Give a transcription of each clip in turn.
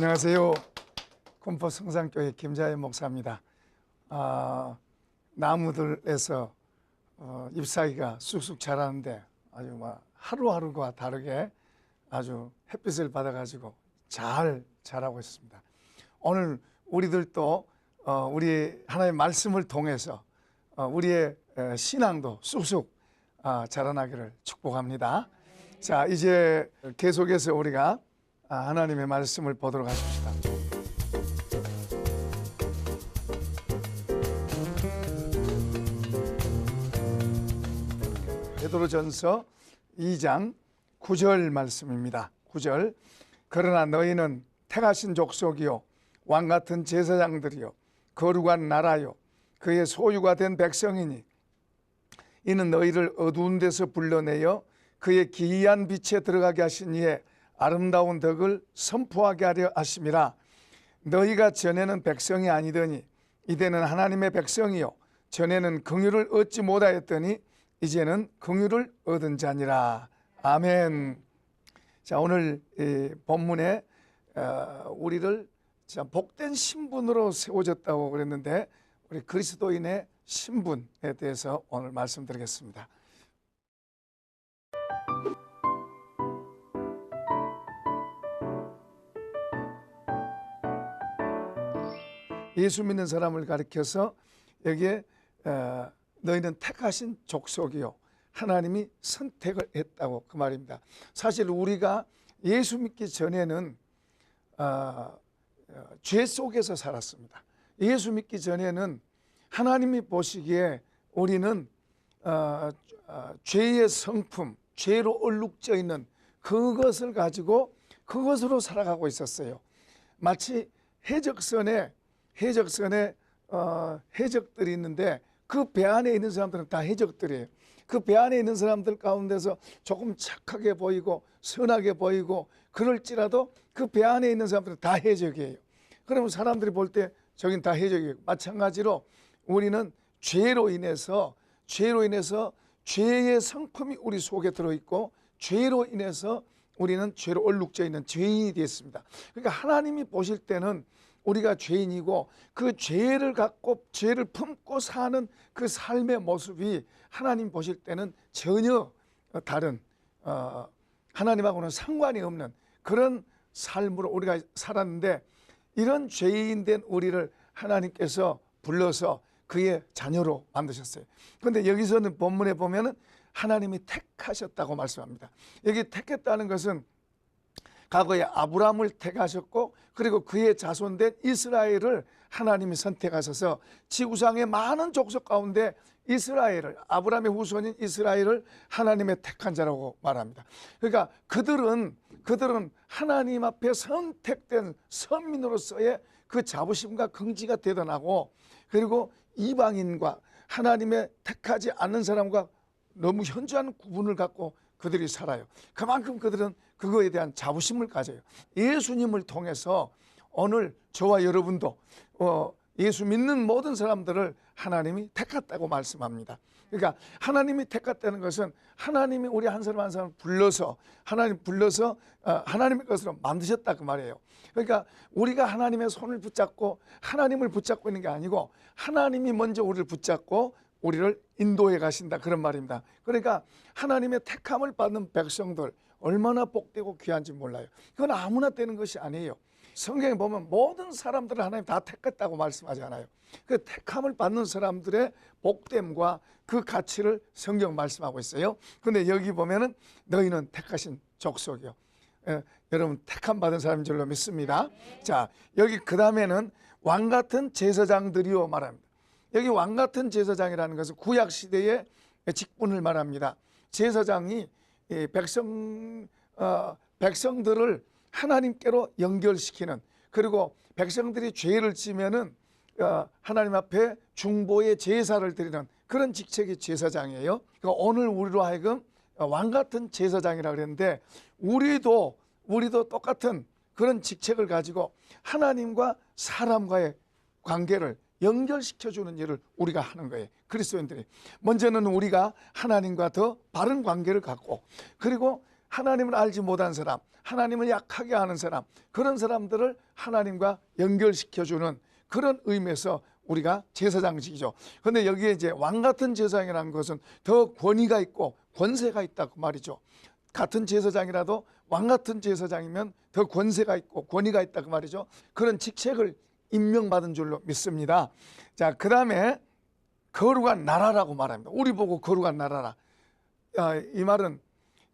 안녕하세요. 군포 성산교회 김자연 목사입니다. 나무들에서 잎사귀가 쑥쑥 자라는데 아주 하루하루가 다르게 아주 햇빛을 받아가지고 잘 자라고 있습니다. 오늘 우리들도 우리 하나님의 말씀을 통해서 우리의 신앙도 쑥쑥 자라나기를 축복합니다. 자, 이제 계속해서 우리가 하나님의 말씀을 보도록 하십시다. 베드로전서 2장 9절 말씀입니다. 9절. 그러나 너희는 택하신 족속이요 왕같은 제사장들이요 거룩한 나라요 그의 소유가 된 백성이니 이는 너희를 어두운 데서 불러내어 그의 기이한 빛에 들어가게 하신 이에 아름다운 덕을 선포하게 하려 하심이라. 너희가 전에는 백성이 아니더니 이제는 하나님의 백성이요 전에는 긍휼을 얻지 못하였더니 이제는 긍휼을 얻은 자니라. 아멘. 자, 오늘 이 본문에 우리를 복된 신분으로 세워졌다고 그랬는데 우리 그리스도인의 신분에 대해서 오늘 말씀드리겠습니다. 예수 믿는 사람을 가리켜서 여기에 너희는 택하신 족속이요 하나님이 선택을 했다고 그 말입니다. 사실 우리가 예수 믿기 전에는 죄 속에서 살았습니다. 예수 믿기 전에는 하나님이 보시기에 우리는 죄의 성품, 죄로 얼룩져 있는 그것을 가지고 그것으로 살아가고 있었어요. 마치 해적선에 해적들이 있는데 그 배 안에 있는 사람들은 다 해적들이에요. 그 배 안에 있는 사람들 가운데서 조금 착하게 보이고 선하게 보이고 그럴지라도 그 배 안에 있는 사람들은 다 해적이에요. 그러면 사람들이 볼 때 저긴 다 해적이에요. 마찬가지로 우리는 죄로 인해서 죄의 성품이 우리 속에 들어있고 죄로 인해서 우리는 죄로 얼룩져 있는 죄인이 되었습니다. 그러니까 하나님이 보실 때는 우리가 죄인이고 그 죄를 갖고 죄를 품고 사는 그 삶의 모습이 하나님 보실 때는 전혀 다른 하나님하고는 상관이 없는 그런 삶으로 우리가 살았는데 이런 죄인 된 우리를 하나님께서 불러서 그의 자녀로 만드셨어요. 그런데 여기서는 본문에 보면은 하나님이 택하셨다고 말씀합니다. 여기 택했다는 것은 과거에 아브라함을 택하셨고 그리고 그의 자손된 이스라엘을 하나님이 선택하셔서 지구상의 많은 족속 가운데 이스라엘을 아브라함의 후손인 이스라엘을 하나님의 택한 자라고 말합니다. 그러니까 그들은 하나님 앞에 선택된 선민으로서의 그 자부심과 긍지가 대단하고 그리고 이방인과 하나님의 택하지 않는 사람과 너무 현저한 구분을 갖고 그들이 살아요. 그만큼 그들은 그거에 대한 자부심을 가져요. 예수님을 통해서 오늘 저와 여러분도 예수 믿는 모든 사람들을 하나님이 택했다고 말씀합니다. 그러니까 하나님이 택했다는 것은 하나님이 우리 한 사람 한 사람을 불러서 하나님의 것으로 만드셨다 그 말이에요. 그러니까 우리가 하나님의 손을 붙잡고 하나님을 붙잡고 있는 게 아니고 하나님이 먼저 우리를 붙잡고 우리를 인도해 가신다 그런 말입니다. 그러니까 하나님의 택함을 받는 백성들 얼마나 복되고 귀한지 몰라요. 그건 아무나 되는 것이 아니에요. 성경에 보면 모든 사람들을 하나님 다 택했다고 말씀하지 않아요. 그 택함을 받는 사람들의 복됨과 그 가치를 성경 말씀하고 있어요. 그런데 여기 보면은 너희는 택하신 족속이요. 여러분 택함 받은 사람인 줄로 믿습니다. 자, 여기 그 다음에는 왕같은 제사장들이요 말합니다. 여기 왕같은 제사장이라는 것은 구약시대의 직분을 말합니다. 제사장이 백성들을 하나님께로 연결시키는 그리고 백성들이 죄를 지면은 하나님 앞에 중보의 제사를 드리는 그런 직책이 제사장이에요. 그러니까 오늘 우리로 하여금 왕같은 제사장이라고 그랬는데 우리도 똑같은 그런 직책을 가지고 하나님과 사람과의 관계를 연결시켜주는 일을 우리가 하는 거예요. 그리스도인들이 먼저는 우리가 하나님과 더 바른 관계를 갖고 그리고 하나님을 알지 못한 사람, 하나님을 약하게 하는 사람, 그런 사람들을 하나님과 연결시켜주는 그런 의미에서 우리가 제사장직이죠. 그런데 여기에 이제 왕 같은 제사장이라는 것은 더 권위가 있고 권세가 있다고 말이죠. 같은 제사장이라도 왕 같은 제사장이면 더 권세가 있고 권위가 있다고 말이죠. 그런 직책을 임명받은 줄로 믿습니다. 자, 그 다음에 거룩한 나라라고 말합니다. 우리 보고 거룩한 나라라. 이 말은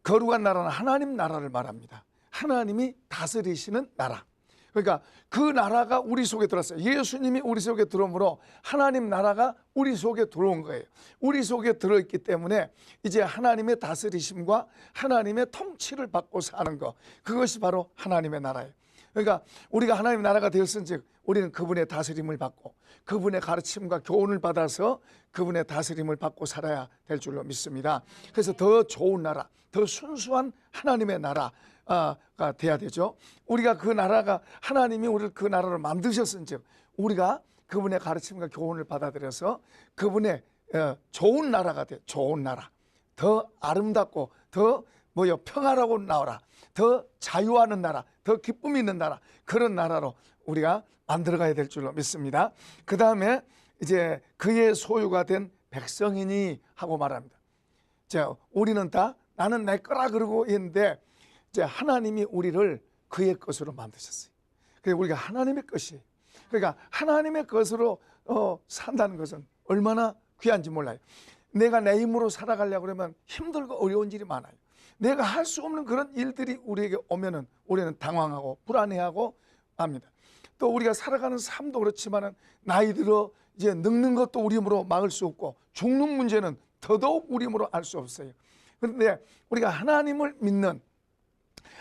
거룩한 나라는 하나님 나라를 말합니다. 하나님이 다스리시는 나라. 그러니까 그 나라가 우리 속에 들어왔어요. 예수님이 우리 속에 들어오므로 하나님 나라가 우리 속에 들어온 거예요. 우리 속에 들어있기 때문에 이제 하나님의 다스리심과 하나님의 통치를 받고 사는 것, 그것이 바로 하나님의 나라예요. 그러니까 우리가 하나님의 나라가 되었은즉 우리는 그분의 다스림을 받고 그분의 가르침과 교훈을 받아서 그분의 다스림을 받고 살아야 될 줄로 믿습니다. 그래서 더 좋은 나라, 더 순수한 하나님의 나라가 돼야 되죠. 우리가 그 나라가, 하나님이 우리를 그 나라로 만드셨은즉 우리가 그분의 가르침과 교훈을 받아들여서 그분의 좋은 나라가 돼. 좋은 나라, 더 아름답고 더 평화라고 나오라, 더 자유하는 나라, 더 기쁨이 있는 나라, 그런 나라로 우리가 만들어가야 될 줄로 믿습니다. 그 다음에 이제 그의 소유가 된 백성이니 하고 말합니다. 자, 우리는 다 나는 내 거라 그러고 있는데 이제 하나님이 우리를 그의 것으로 만드셨어요. 그래서 우리가 하나님의 것이에요. 그러니까 하나님의 것으로 산다는 것은 얼마나 귀한지 몰라요. 내가 내 힘으로 살아가려고 그러면 힘들고 어려운 일이 많아요. 내가 할 수 없는 그런 일들이 우리에게 오면은 우리는 당황하고 불안해하고 합니다. 또 우리가 살아가는 삶도 그렇지만은 나이 들어 이제 늙는 것도 우리 힘으로 막을 수 없고 죽는 문제는 더더욱 우리 힘으로 알 수 없어요. 그런데 우리가 하나님을 믿는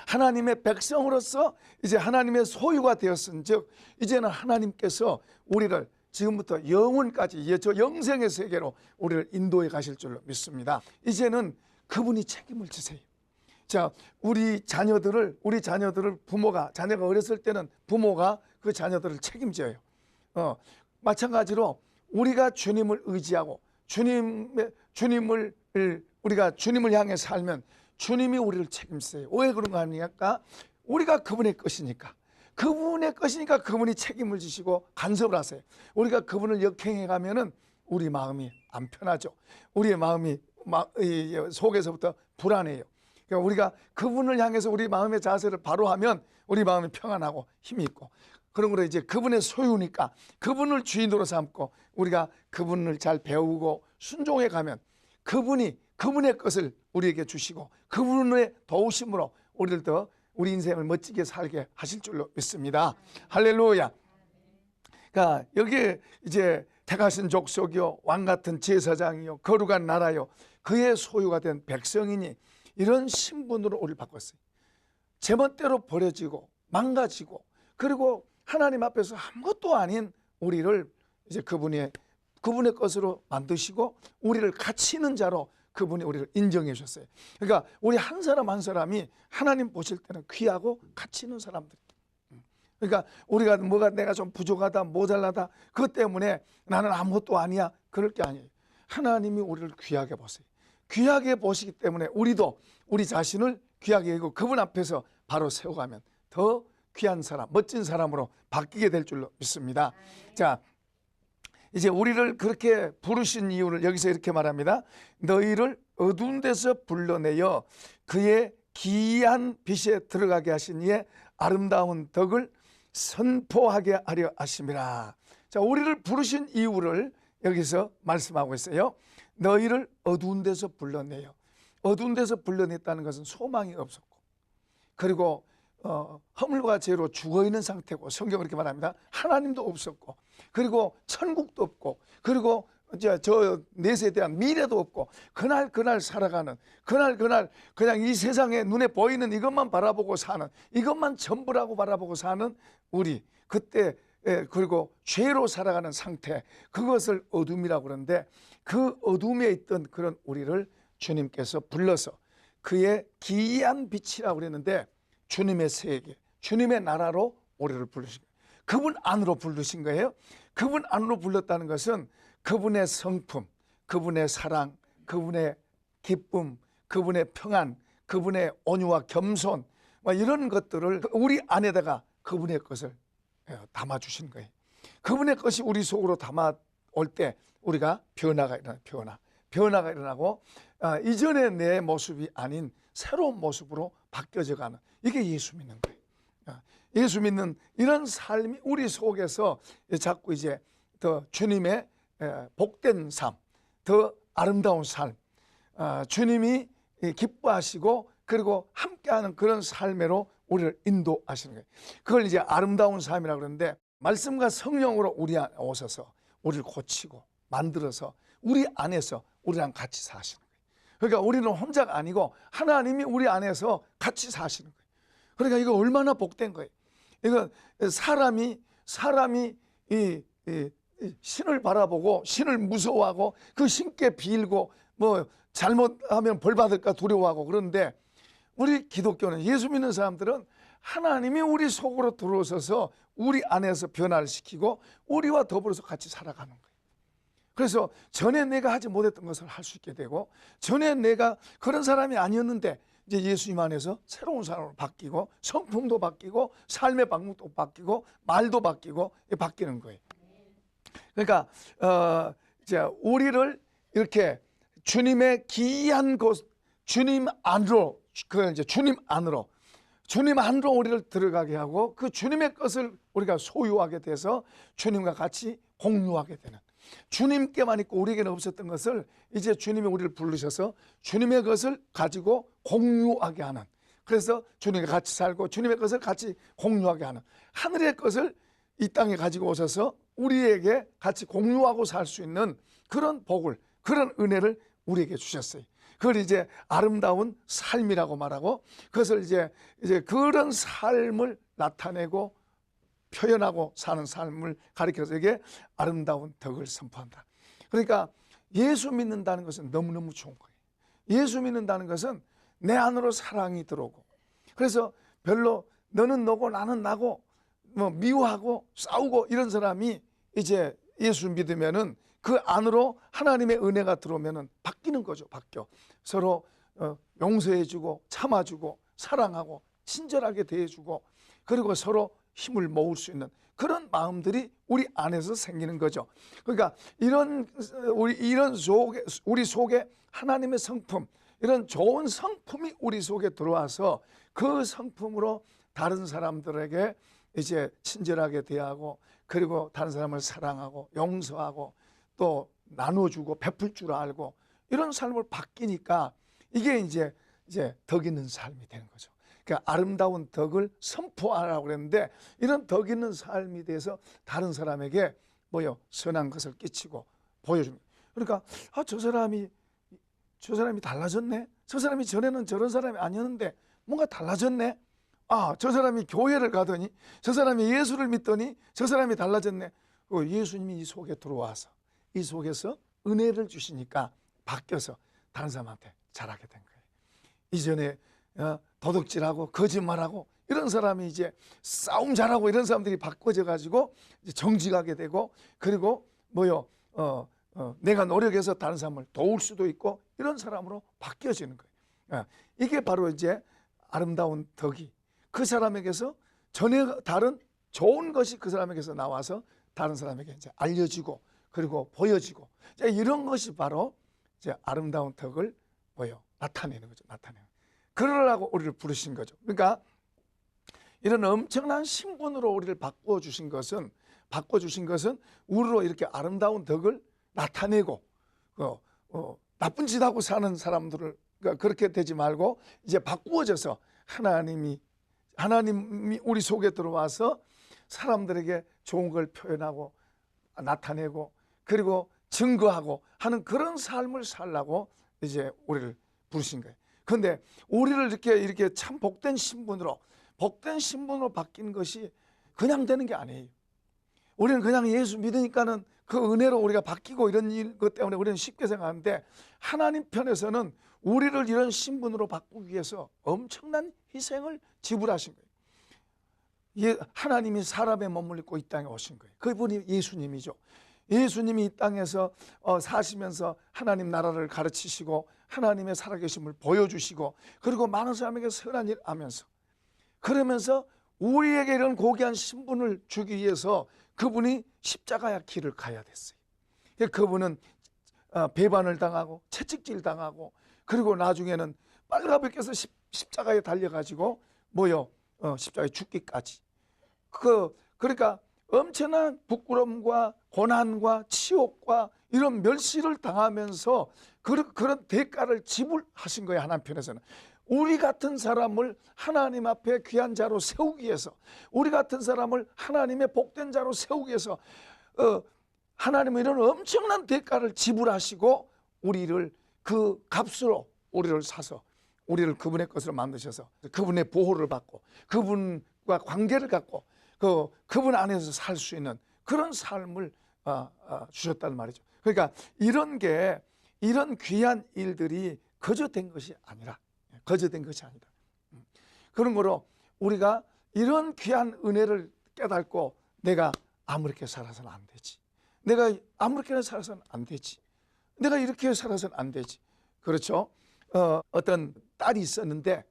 하나님의 백성으로서 이제 하나님의 소유가 되었은즉 이제는 하나님께서 우리를 지금부터 영원까지 저 영생의 세계로 우리를 인도해 가실 줄로 믿습니다. 이제는 그분이 책임을 지세요. 자, 우리 자녀들을 자녀가 어렸을 때는 부모가 그 자녀들을 책임져요. 마찬가지로 우리가 주님을 의지하고 우리가 주님을 향해 살면 주님이 우리를 책임져요. 왜 그런가 하니까 우리가 그분의 것이니까. 그분이 책임을 지시고 간섭을 하세요. 우리가 그분을 역행해 가면은 우리 마음이 안 편하죠. 우리의 마음이 속에서부터 불안해요. 그러니까 우리가 그분을 향해서 우리 마음의 자세를 바로 하면 우리 마음이 평안하고 힘이 있고, 그런 거로 이제 그분의 소유니까 그분을 주인으로 삼고 우리가 그분을 잘 배우고 순종해 가면 그분의 것을 우리에게 주시고 그분의 도우심으로 우리를 더 우리 인생을 멋지게 살게 하실 줄로 믿습니다. 할렐루야. 그러니까 여기에 이제 택하신 족속이요 왕 같은 제사장이요 거룩한 나라요 그의 소유가 된 백성이니 이런 신분으로 우리를 바꿨어요. 제멋대로 버려지고 망가지고 그리고 하나님 앞에서 아무것도 아닌 우리를 이제 그분의 것으로 만드시고 우리를 가치 있는 자로 그분이 우리를 인정해 주셨어요. 그러니까 우리 한 사람 한 사람이 하나님 보실 때는 귀하고 가치 있는 사람들. 그러니까 우리가 내가 좀 부족하다 모자라다 그것 때문에 나는 아무것도 아니야 그럴 게 아니에요. 하나님이 우리를 귀하게 보세요. 귀하게 보시기 때문에 우리도 우리 자신을 귀하게 여기고 그분 앞에서 바로 세워가면 더 귀한 사람, 멋진 사람으로 바뀌게 될 줄로 믿습니다. 자, 이제 우리를 그렇게 부르신 이유를 여기서 이렇게 말합니다. 너희를 어두운 데서 불러내어 그의 기이한 빛에 들어가게 하신 이의 아름다운 덕을 선포하게 하려 하심이라. 자, 우리를 부르신 이유를 여기서 말씀하고 있어요. 너희를 어두운 데서 불러내요. 어두운 데서 불러냈다는 것은 소망이 없었고 그리고 허물과 죄로 죽어있는 상태고 성경은 그렇게 말합니다. 하나님도 없었고 그리고 천국도 없고 그리고 저 넷에 대한 미래도 없고 그날 살아가는 그날 그냥 이 세상에 눈에 보이는 이것만 바라보고 사는 이것만 전부라고 바라보고 사는 우리 그때 그리고 죄로 살아가는 상태 그것을 어둠이라고 그러는데 그 어둠에 있던 그런 우리를 주님께서 불러서 그의 기이한 빛이라고 그랬는데 주님의 세계, 주님의 나라로 우리를 부르신 거예요. 그분 안으로 부르신 거예요. 그분 안으로 불렀다는 것은 그분의 성품, 그분의 사랑, 그분의 기쁨, 그분의 평안, 그분의 온유와 겸손, 이런 것들을 우리 안에다가 그분의 것을 담아주신 거예요. 그분의 것이 우리 속으로 담아올 때 우리가 변화가 일어나요. 변화가 일어나고 이전의 내 모습이 아닌 새로운 모습으로 바뀌어져 가는, 이게 예수 믿는 거예요. 예수 믿는 이런 삶이 우리 속에서 자꾸 이제 더 주님의 복된 삶, 더 아름다운 삶, 주님이 기뻐하시고 그리고 함께하는 그런 삶으로 우리를 인도하시는 거예요. 그걸 이제 아름다운 삶이라고 그러는데, 말씀과 성령으로 우리 안에 오셔서 우리를 고치고 만들어서 우리 안에서 우리랑 같이 사시는 거예요. 그러니까 우리는 혼자가 아니고 하나님이 우리 안에서 같이 사시는 거예요. 그러니까 이거 얼마나 복된 거예요. 이거 사람이 이 신을 바라보고 신을 무서워하고 그 신께 빌고 뭐 잘못하면 벌 받을까 두려워하고, 그런데 우리 기독교는, 예수 믿는 사람들은 하나님이 우리 속으로 들어오셔서 우리 안에서 변화를 시키고 우리와 더불어서 같이 살아가는 거예요. 그래서 전에 내가 하지 못했던 것을 할 수 있게 되고, 전에 내가 그런 사람이 아니었는데 이제 예수님 안에서 새로운 사람으로 바뀌고, 성품도 바뀌고, 삶의 방법도 바뀌고, 말도 바뀌고, 바뀌는 거예요. 그러니까 이제 우리를 이렇게 주님의 귀한 곳, 주님 안으로, 주님 안으로 우리를 들어가게 하고, 그 주님의 것을 우리가 소유하게 돼서 주님과 같이 공유하게 되는, 주님께만 있고 우리에게는 없었던 것을 이제 주님이 우리를 부르셔서 주님의 것을 가지고 공유하게 하는, 그래서 주님과 같이 살고 주님의 것을 같이 공유하게 하는, 하늘의 것을 이 땅에 가지고 오셔서 우리에게 같이 공유하고 살 수 있는 그런 복을, 그런 은혜를 우리에게 주셨어요. 그걸 이제 아름다운 삶이라고 말하고, 그것을 이제 그런 삶을 나타내고 표현하고 사는 삶을 가리켜서 이게 아름다운 덕을 선포한다. 그러니까 예수 믿는다는 것은 너무너무 좋은 거예요. 예수 믿는다는 것은 내 안으로 사랑이 들어오고, 그래서 별로 너는 너고 나는 나고 뭐 미워하고 싸우고 이런 사람이 이제 예수 믿으면은 그 안으로 하나님의 은혜가 들어오면은 바뀌는 거죠. 바뀌어 서로 용서해주고 참아주고 사랑하고 친절하게 대해주고, 그리고 서로 힘을 모을 수 있는 그런 마음들이 우리 안에서 생기는 거죠. 그러니까 우리 속에 하나님의 성품, 이런 좋은 성품이 우리 속에 들어와서 그 성품으로 다른 사람들에게 이제 친절하게 대하고, 그리고 다른 사람을 사랑하고 용서하고 또 나눠주고 베풀 줄 알고, 이런 삶을 바뀌니까 이게 이제 덕 있는 삶이 되는 거죠. 그러니까 아름다운 덕을 선포하라고 그랬는데, 이런 덕 있는 삶이 돼서 다른 사람에게 선한 것을 끼치고 보여줍니다. 그러니까 저 사람이 달라졌네, 저 사람이 전에는 저런 사람이 아니었는데 뭔가 달라졌네, 저 사람이 교회를 가더니, 저 사람이 예수를 믿더니 저 사람이 달라졌네. 예수님이 이 속에 들어와서 이 속에서 은혜를 주시니까 바뀌어서 다른 사람한테 잘하게 된 거예요. 이전에 도둑질하고 거짓말하고 이런 사람이 이제 싸움 잘하고 이런 사람들이 바꿔져 가지고 정직하게 되고, 그리고 내가 노력해서 다른 사람을 도울 수도 있고 이런 사람으로 바뀌어지는 거예요. 이게 바로 이제 아름다운 덕이 그 사람에게서 전에 다른 좋은 것이 그 사람에게서 나와서 다른 사람에게 이제 알려지고 그리고 보여지고, 이런 것이 바로 이제 아름다운 덕을 나타내는 거죠. 그러라고 우리를 부르신 거죠. 그러니까 이런 엄청난 신분으로 우리를 바꿔주신 것은 우리로 이렇게 아름다운 덕을 나타내고 나쁜 짓 하고 사는 사람들을 그렇게 되지 말고 이제 바꾸어져서 하나님이 우리 속에 들어와서 사람들에게 좋은 걸 표현하고 나타내고 그리고 증거하고 하는 그런 삶을 살라고 이제 우리를 부르신 거예요. 그런데 우리를 이렇게 참 복된 신분으로 바뀐 것이 그냥 되는 게 아니에요. 우리는 그냥 예수 믿으니까는 그 은혜로 우리가 바뀌고 이런 것 때문에 우리는 쉽게 생각하는데, 하나님 편에서는 우리를 이런 신분으로 바꾸기 위해서 엄청난 희생을 지불하신 거예요. 하나님이 사람의 몸을 입고 이 땅에 오신 거예요. 그분이 예수님이죠. 예수님이 이 땅에서 사시면서 하나님 나라를 가르치시고 하나님의 살아계심을 보여주시고 그리고 많은 사람에게 선한 일 하면서 그러면서 우리에게 이런 고귀한 신분을 주기 위해서 그분이 십자가의 길을 가야 됐어요. 그분은 배반을 당하고 채찍질 당하고 그리고 나중에는 빨가벗겨서 십자가에 달려가지고 십자가에 죽기까지. 그러니까 엄청난 부끄러움과 고난과 치욕과 이런 멸시를 당하면서 그런 대가를 지불하신 거예요. 하나님 편에서는 우리 같은 사람을 하나님 앞에 귀한 자로 세우기 위해서, 우리 같은 사람을 하나님의 복된 자로 세우기 위해서 하나님은 이런 엄청난 대가를 지불하시고 우리를 그 값으로 우리를 사서 우리를 그분의 것으로 만드셔서 그분의 보호를 받고 그분과 관계를 갖고 그분 안에서 살 수 있는 그런 삶을 주셨다는 말이죠. 그러니까 이런 귀한 일들이 거저된 것이 아니라 그런 거로 우리가 이런 귀한 은혜를 깨닫고 내가 아무렇게 살아서는 안 되지. 내가 아무렇게나 살아서는 안 되지. 내가 이렇게 살아서는 안 되지. 그렇죠? 어떤 딸이 있었는데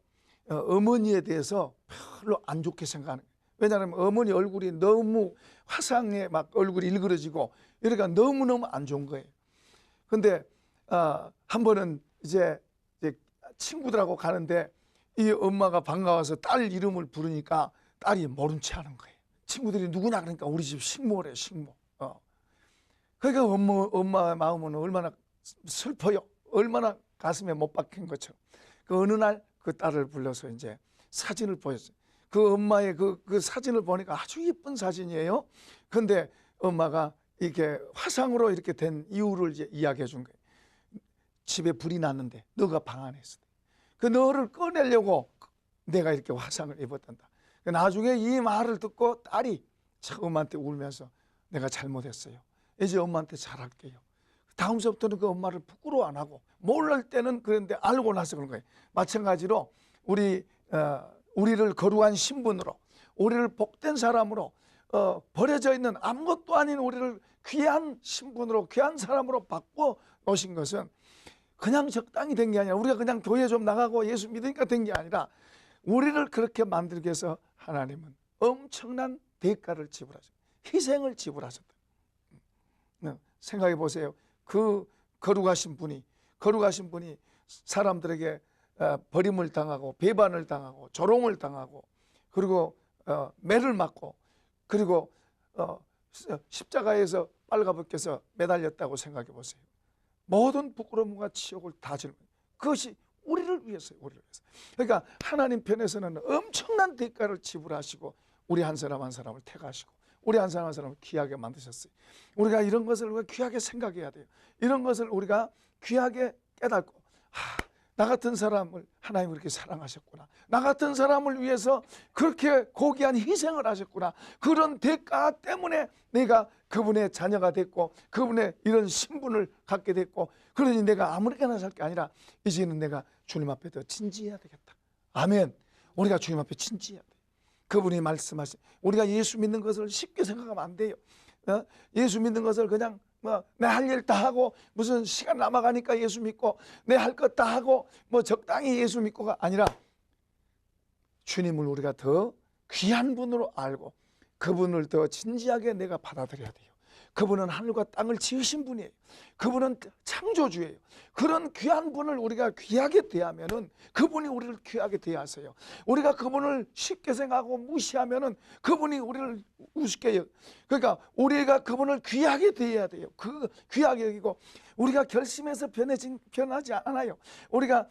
어머니에 대해서 별로 안 좋게 생각하는 거예요. 왜냐하면 어머니 얼굴이 너무 화상에 막 얼굴이 일그러지고 이러니까 너무너무 안 좋은 거예요. 근데 한 번은 이제 친구들하고 가는데 이 엄마가 반가워서 딸 이름을 부르니까 딸이 모른 체 하는 거예요. 친구들이 누구냐 그러니까 우리 집 식모래, 식모. 그러니까 엄마의 마음은 얼마나 슬퍼요. 얼마나 가슴에 못 박힌 것처럼. 그 어느 날 그 딸을 불러서 이제 사진을 보였어요. 그 엄마의 그 사진을 보니까 아주 예쁜 사진이에요. 근데 엄마가 이렇게 화상으로 이렇게 된 이유를 이제 이야기해 준 거예요. 집에 불이 났는데 너가 방 안에 있어. 그 너를 꺼내려고 내가 이렇게 화상을 입었단다. 나중에 이 말을 듣고 딸이 엄마한테 울면서 내가 잘못했어요. 이제 엄마한테 잘할게요. 다음서부터는 그 엄마를 부끄러워 안 하고 모를 때는 그런데 알고 나서 그런 거예요. 마찬가지로 우리를 거룩한 신분으로 우리를 복된 사람으로 버려져 있는 아무것도 아닌 우리를 귀한 신분으로 귀한 사람으로 바꿔 놓으신 것은 그냥 적당히 된 게 아니라 우리가 그냥 교회 좀 나가고 예수 믿으니까 된 게 아니라 우리를 그렇게 만들기 위해서 하나님은 엄청난 대가를 지불하셨다. 희생을 지불하셨다. 생각해 보세요. 그 거룩하신 분이 사람들에게 버림을 당하고 배반을 당하고 조롱을 당하고 그리고 매를 맞고 그리고 십자가에서 빨가벗겨서 매달렸다고 생각해 보세요. 모든 부끄러움과 치욕을 다 짊어 그것이 우리를 위해서요. 그러니까 하나님 편에서는 엄청난 대가를 지불하시고 우리 한 사람 한 사람을 택하시고 우리 한 사람 한 사람을 귀하게 만드셨어요. 우리가 이런 것을 우리가 귀하게 생각해야 돼요. 이런 것을 우리가 귀하게 깨닫고 나 같은 사람을 하나님이 그렇게 사랑하셨구나. 나 같은 사람을 위해서 그렇게 고귀한 희생을 하셨구나. 그런 대가 때문에 내가 그분의 자녀가 됐고 그분의 이런 신분을 갖게 됐고 그러니 내가 아무렇게나 살 게 아니라 이제는 내가 주님 앞에 더 진지해야 되겠다. 아멘. 우리가 주님 앞에 진지해야 돼. 그분이 말씀하신 우리가 예수 믿는 것을 쉽게 생각하면 안 돼요. 예수 믿는 것을 그냥 내 할 일 다 하고 무슨 시간 남아가니까 예수 믿고 내 할 것 다 하고 적당히 예수 믿고가 아니라 주님을 우리가 더 귀한 분으로 알고 그분을 더 진지하게 내가 받아들여야 돼요. 그분은 하늘과 땅을 지으신 분이에요. 그분은 창조주예요. 그런 귀한 분을 우리가 귀하게 대하면은 그분이 우리를 귀하게 대하세요. 우리가 그분을 쉽게 생각하고 무시하면은 그분이 우리를 우습게 여겨. 그러니까 우리가 그분을 귀하게 대해야 돼요. 그 귀하게 여기고 우리가 결심해서 변하지 않아요. 우리가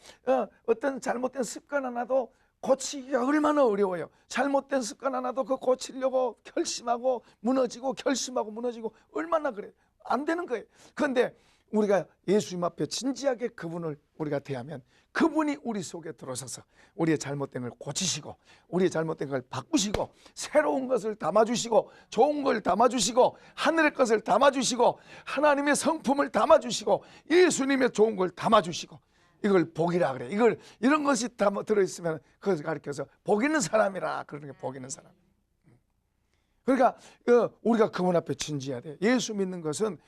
어떤 잘못된 습관 하나도 고치기가 얼마나 어려워요. 잘못된 습관 하나도 그 고치려고 결심하고 무너지고 결심하고 무너지고 얼마나 그래요. 안 되는 거예요. 그런데 우리가 예수님 앞에 진지하게 그분을 우리가 대하면 그분이 우리 속에 들어서서 우리의 잘못된 걸 고치시고 우리의 잘못된 걸 바꾸시고 새로운 것을 담아주시고 좋은 걸 담아주시고 하늘의 것을 담아주시고 하나님의 성품을 담아주시고 예수님의 좋은 걸 담아주시고 이걸 복이라 그래. 이런 것이 다 들어있으면 그것을 가리켜서 복 있는 사람이라 그러는 게 복 있는 사람. 그러니까 우리가 그분 앞에 진지해야 돼. 예수 믿는 것은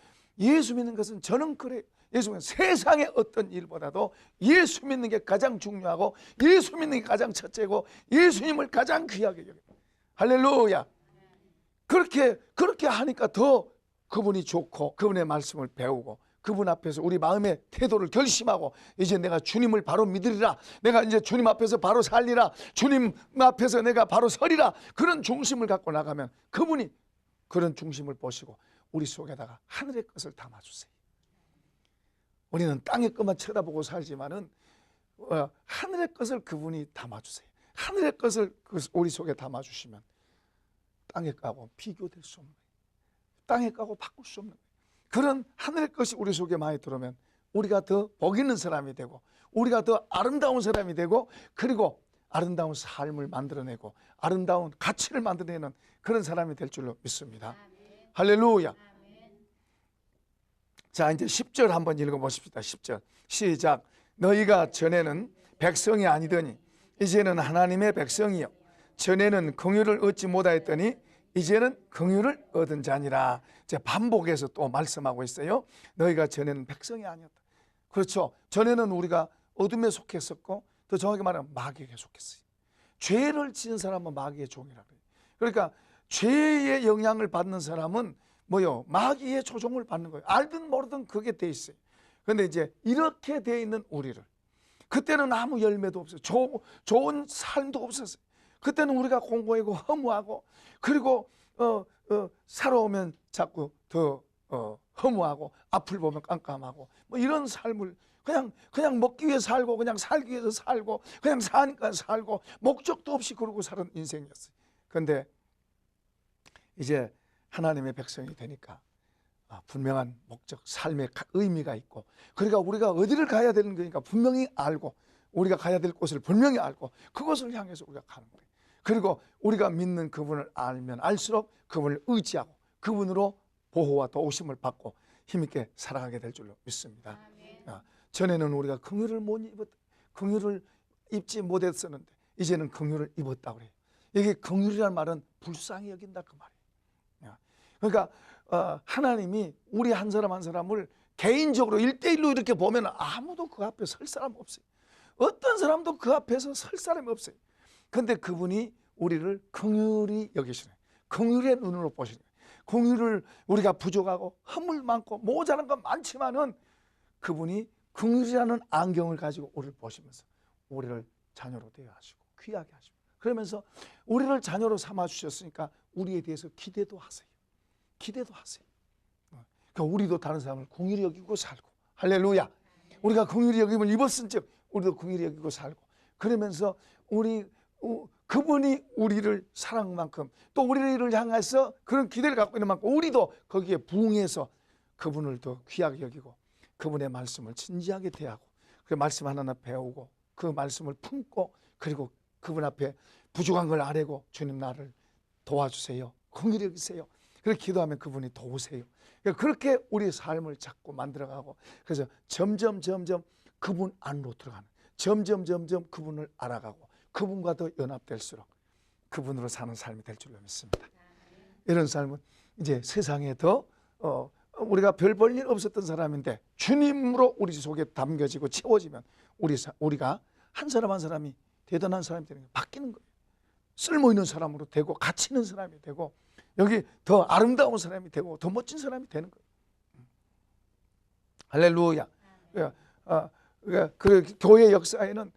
저는 그래요. 예수는 세상의 어떤 일보다도 예수 믿는 게 가장 중요하고 예수 믿는 게 가장 첫째고 예수님을 가장 귀하게 여겨요. 할렐루야. 그렇게 하니까 더 그분이 좋고 그분의 말씀을 배우고 그분 앞에서 우리 마음의 태도를 결심하고 이제 내가 주님을 바로 믿으리라, 내가 이제 주님 앞에서 바로 살리라, 주님 앞에서 내가 바로 서리라, 그런 중심을 갖고 나가면 그분이 그런 중심을 보시고 우리 속에다가 하늘의 것을 담아주세요. 우리는 땅의 것만 쳐다보고 살지만은 하늘의 것을 그분이 담아주세요. 하늘의 것을 우리 속에 담아주시면 땅의 것하고 비교될 수 없는 거예요. 땅의 것하고 바꿀 수 없는 거예요. 그런 하늘의 것이 우리 속에 많이 들어오면 우리가 더 복 있는 사람이 되고 우리가 더 아름다운 사람이 되고 그리고 아름다운 삶을 만들어내고 아름다운 가치를 만들어내는 그런 사람이 될 줄로 믿습니다. 아멘. 할렐루야. 아멘. 자, 이제 10절 한번 읽어보십시다. 10절 시작. 너희가 전에는 백성이 아니더니 이제는 하나님의 백성이요 전에는 긍휼을 얻지 못하였더니 이제는 긍휼을 얻은 자니라. 이제 반복해서 또 말씀하고 있어요. 너희가 전에는 백성이 아니었다. 그렇죠. 전에는 우리가 어둠에 속했었고 더 정확히 말하면 마귀에게 속했어요. 죄를 지은 사람은 마귀의 종이라고 해요. 그러니까 죄의 영향을 받는 사람은 뭐요? 마귀의 조종을 받는 거예요. 알든 모르든 그게 돼 있어요. 그런데 이제 이렇게 돼 있는 우리를 그때는 아무 열매도 없어요. 좋은 삶도 없었어요. 그때는 우리가 공고하고 허무하고 그리고 살아오면 자꾸 더 허무하고 앞을 보면 깜깜하고 뭐 이런 삶을 그냥 먹기 위해 살고 그냥 살기 위해서 살고 그냥 사니까 살고 목적도 없이 그러고 사는 인생이었어요. 그런데 이제 하나님의 백성이 되니까 분명한 목적, 삶의 의미가 있고 그러니까 우리가 어디를 가야 되는 거니까 분명히 알고 우리가 가야 될 곳을 분명히 알고 그곳을 향해서 우리가 가는 거예요. 그리고 우리가 믿는 그분을 알면 알수록 그분을 의지하고 그분으로 보호와 도우심을 받고 힘있게 살아가게 될 줄로 믿습니다. 전에는 우리가 긍휼을 입지 못했었는데 이제는 긍휼을 입었다고 그래요. 이게 긍휼이라는 말은 불쌍히 여긴다 그 말이에요. 그러니까 하나님이 우리 한 사람 한 사람을 개인적으로 1대1로 이렇게 보면 아무도 그 앞에 설 사람 없어요. 어떤 사람도 그 앞에서 설 사람이 없어요. 그런데 그분이 우리를 긍휼히 여기시는, 긍휼의 눈으로 보시는 거예요. 긍휼을 우리가 부족하고 허물 많고 모자란 건 많지만은 그분이 긍휼이라는 안경을 가지고 우리를 보시면서 우리를 자녀로 대하시고 귀하게 하시고 그러면서 우리를 자녀로 삼아 주셨으니까 우리에 대해서 기대도 하세요. 기대도 하세요. 그러니까 우리도 다른 사람을 긍휼히 여기고 살고 할렐루야. 우리가 긍휼히 여김을 입었은즉 우리도 긍휼히 여기고 살고 그러면서 그분이 우리를 사랑한 만큼 또 우리를 향해서 그런 기대를 갖고 있는 만큼 우리도 거기에 부응해서 그분을 더 귀하게 여기고 그분의 말씀을 진지하게 대하고 그 말씀 하나하나 배우고 그 말씀을 품고 그리고 그분 앞에 부족한 걸 아뢰고 주님 나를 도와주세요. 긍휼히 여기세요. 그렇게 기도하면 그분이 도우세요. 그렇게 우리 삶을 자꾸 만들어가고 그래서 점점 그분 안으로 들어가는 점점 그분을 알아가고 그분과 더 연합될수록 그분으로 사는 삶이 될 줄로 믿습니다. 이런 삶은 이제 세상에 더 우리가 별 볼 일 없었던 사람인데 주님으로 우리 속에 담겨지고 채워지면 우리가 한 사람 한 사람이 대단한 사람이 되는 거예요. 바뀌는 거예요. 쓸모 있는 사람으로 되고 가치 있는 사람이 되고 여기 더 아름다운 사람이 되고 더 멋진 사람이 되는 거예요. 할렐루야. 그 교회 역사에는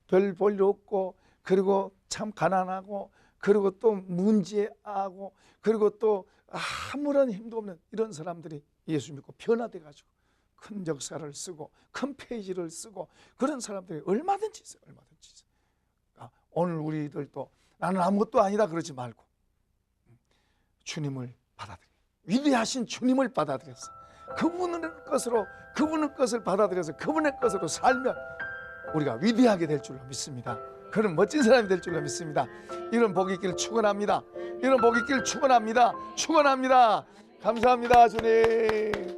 별 볼 일 없고 그리고 참 가난하고 그리고 또 문제하고 그리고 또 아무런 힘도 없는 이런 사람들이 예수 믿고 변화돼 가지고 큰 역사를 쓰고 큰 페이지를 쓰고 그런 사람들이 얼마든지 있어요. 얼마든지 있어요. 오늘 우리들도 나는 아무것도 아니다 그러지 말고 주님을 받아들여 위대하신 주님을 받아들여서 그분의 것을 받아들여서 그분의 것으로 살면 우리가 위대하게 될 줄로 믿습니다. 그런 멋진 사람이 될 줄로 믿습니다. 이런 복이 있기를 축원합니다. 이런 복이 있기를 축원합니다. 축원합니다. 감사합니다 주님.